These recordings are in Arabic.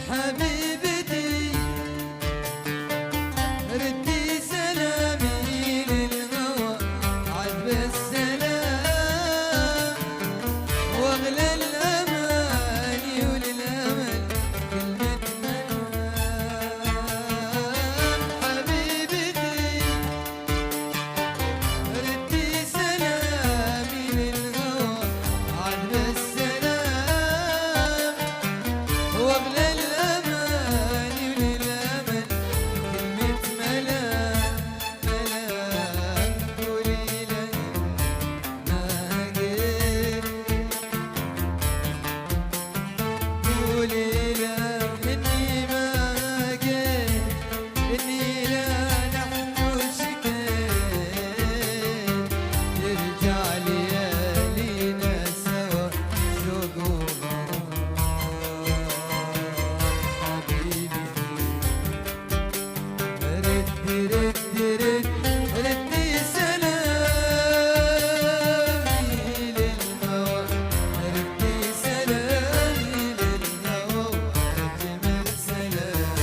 حبيبتي ردي سلامي للهوى عذب السلام واغلى الاماني وللامل كلمة منام حبيبتي ردي سلامي للهوى عذب السلام واغلى الاماني وللامل كلمة ملام ملام قولي لي ما جيت قولي له اني ما جيت اني لا نحن شكيت ترجع ليالينا سوا شوق وغرام حبيبي ردي ردي ردي سلامي للهوى ردي سلامي للهوى أجمل سلام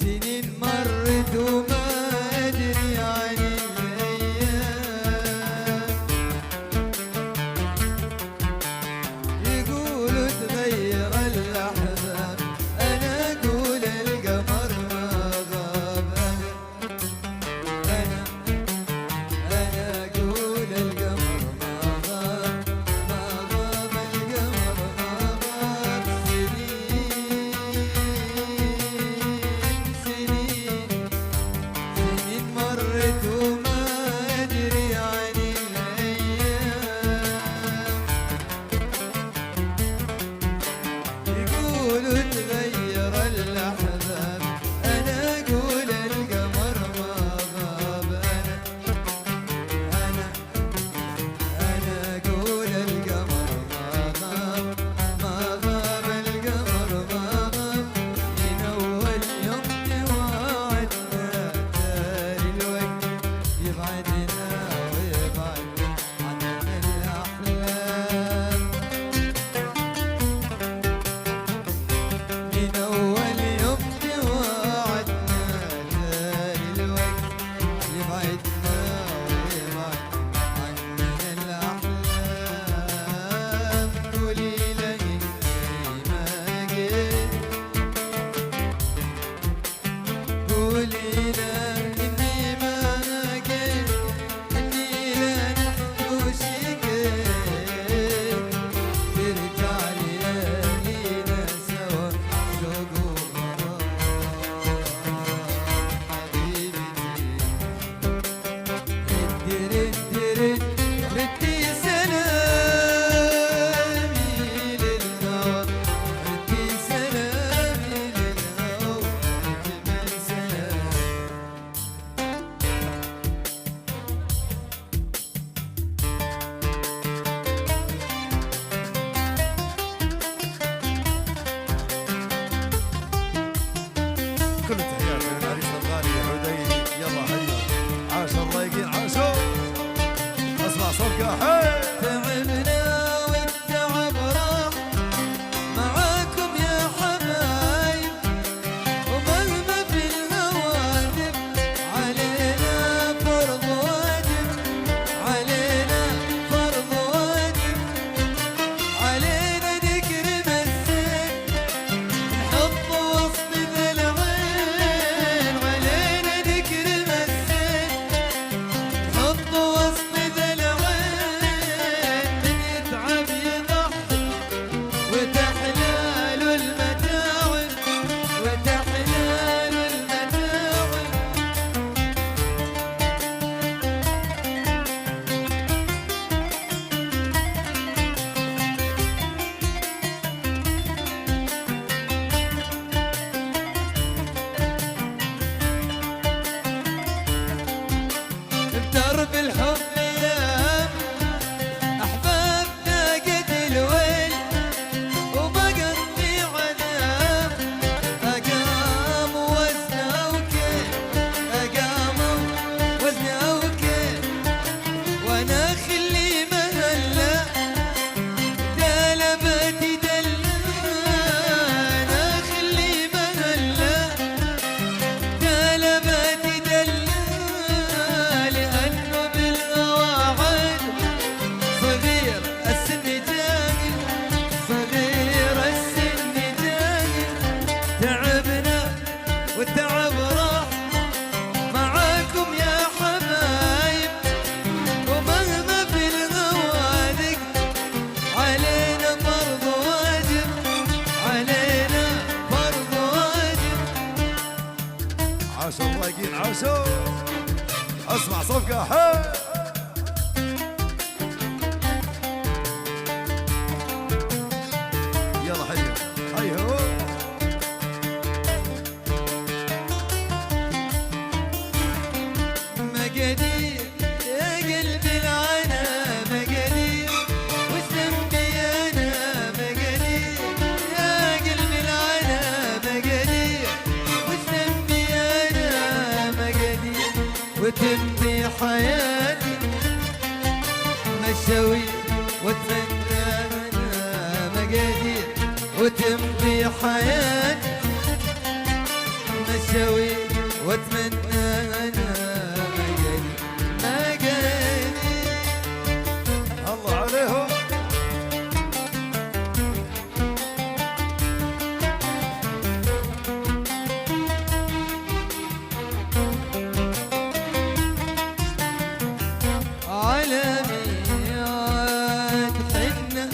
سنين مرت وما أدري عن الأيام يقولوا تغير الأحزان أنا أقول القمر ما غاب أنا أقول القمر ما غاب ما غاب القمر ما غاب سنين مرت وما أدري عن الأيام يقولوا تغير الأحزان أنا أقول القمر ما غاب أنا أقول القمر ما غاب ما غاب القمر ما غاب من أول يوم توعدنا دار الوقت يبعدنا ويبعد عنا الأحلام من أول يوم توعدنا دار الوقت يبعدنا ويبعد عنا الأحلام قولي له إني ما جيت قولي له إني ما جيت إني لا نحن شكيت ترجع ليالينا سوا شوق وغرام حبيبتي ردي سلامي للهوى ردي سلامي للهوى أجمل سلام كل التحيات للعريس الغالي عديلي يلا هيا عاش الضايقين عاشوا اسمع صفقة هي تعبنا والتعب راح معاكم يا حبايب ومهما في الهوادف علينا فرض واجب علينا فرض واجب علينا نكرم الزين نحط وسط ذا العين علينا نفرح معاكم يا حبايب، ومهما في الغوادق علينا فرض واجب، علينا فرض واجب. عاشوا الرايقين عاشوا. اسمع صفقة حي. يلا حيو حيو. مقادير يا قلبي العنا مقادير، وش ذنبي انا مقادير يا قلبي العنا مقادير، وش ذنبي انا مقادير، وتمضي حياتي مشاوي واتمنى انا مقادير، وتمضي حياتي مشاوي واتمنى انا مقادير مقادير. الله عليهم. عالميات حنا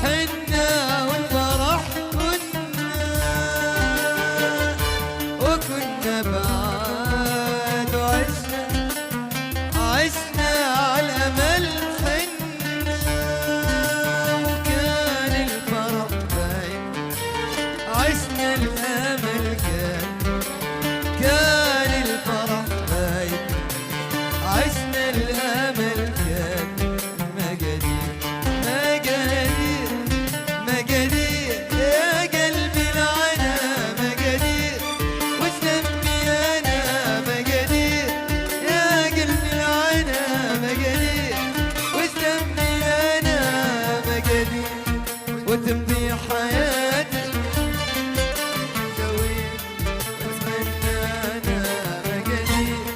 حنا والفرح كنا، وكنا بعاد وعشنا عشنا عالأمل حنا، وكان الفرح باين عشنا الأمل كان الفرح باين عشنا الأمل كان مقادير مقادير مقادير يا قلبي العنا مقادير، وش ذنبي أنا مقادير يا قلبي العنا مقادير، وش ذنبي أنا مقادير، وتمضي حياتي شوين واتمنى أنا مقادير،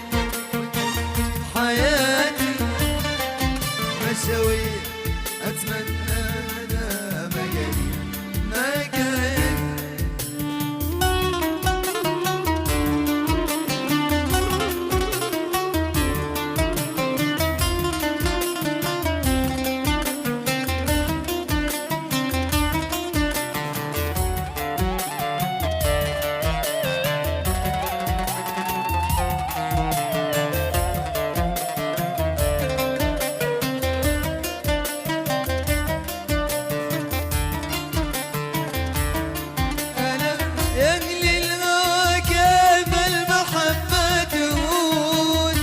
حياتي مشاوير اتمنى انا مقادير مقادير. أنا يغلي الهوى كيف المحبة تهون،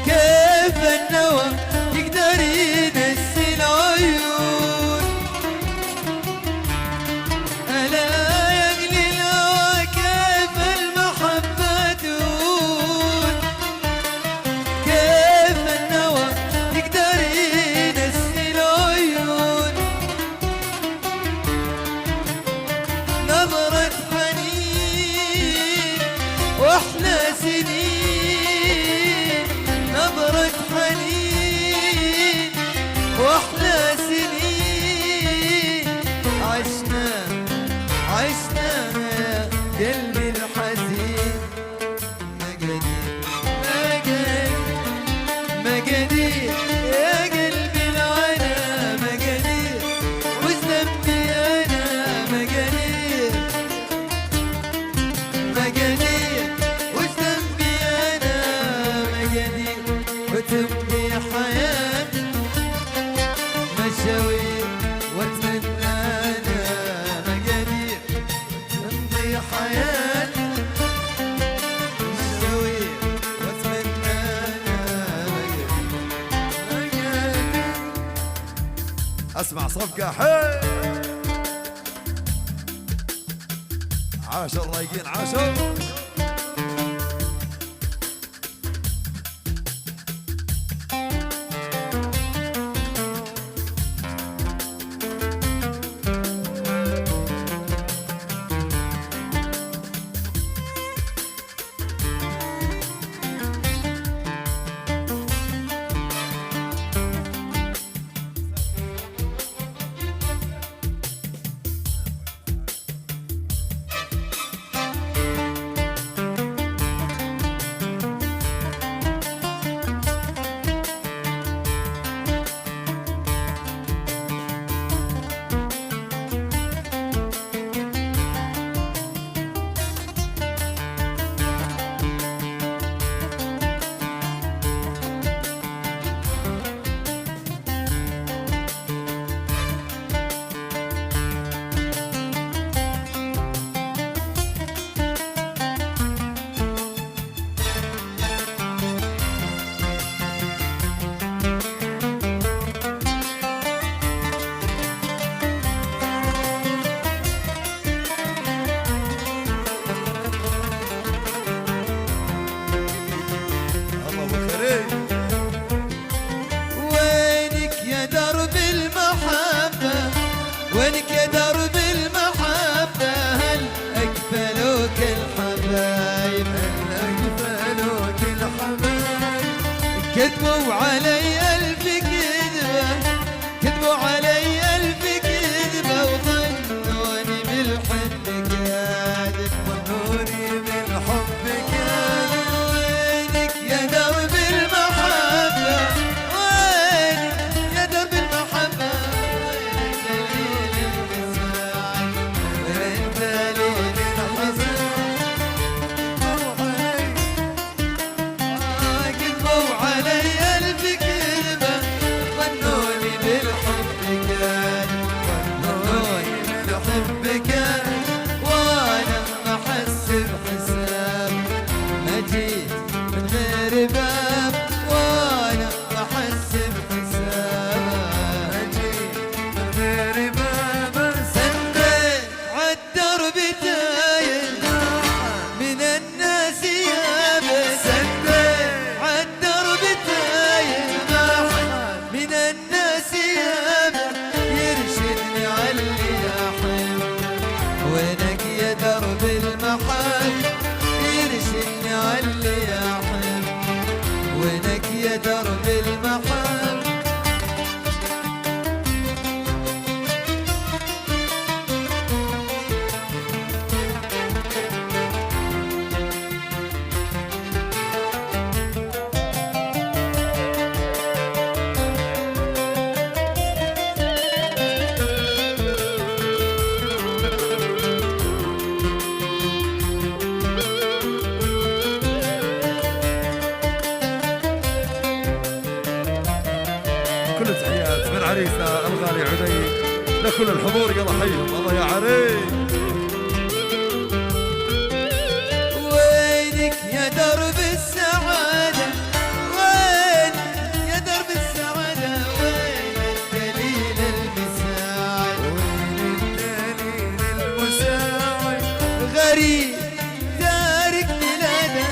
كيف النوى يقدر ينسي العيون، ألا يغلي الهوى كيف المحبة تهون، كيف النوى يقدر ينسي العيون، نظرة حنين واحلى سنين، نظرة حنين واحلى سنين، عشنا عشنا يا قلبي الحزين مقادير مقادير مقادير يا قلبي العنا مقادير، وش ذنبي انا مقادير مقادير، وش ذنبي انا مقادير، وتمضي حياتي مشاوير واتمنى انا مقادير، تمضي حياتي مشاوير واتمنى انا مقادير. اسمع صفقة حي. عاش الرايقين عاشوا. كذبوا علي ألف كذبة، كذبوا علي ألف كذبة، وظنوني بالحب كاذب، ظنوني بالحب كاذب. وينك يا درب المحبة، وينك يا درب المحبة، وينك دليل الحزن، وين دليل الحزن. كذبوا علي ألف كذبة، ظنوني بالحب كاذب، ظنوني بالحب كاذب، وأنا ما أحس بحساب، ما جيت من غير باب، وأنا ما أحس بحساب، ما جيت من غير باب سنديت عالدرب تايه من الناس يابس، سنديت عالدرب تايه من الناس يابس، يرشدني عاللي أحب، وينك يا درب المحب، يرشدني عاللي أحب، وينك يا درب المحب. كل تحيات من عريسنا الغالي عدي لكل الحضور، يلا حيهم الله يا عريس. وينك يا درب السعادة، وين يا درب السعادة، وين الدليل المساعد، وين الدليل المساعد. غريب تارك بلاده،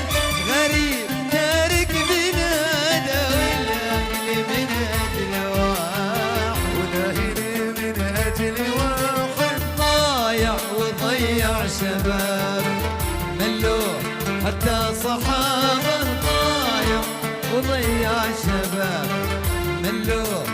غريب تارك بلاده، والأهل من أجل واحد، وداهني من أجل واحد. ضايع وضيع شباب، ملوح حتى صحابه، ضايع وضيع شباب، ملوح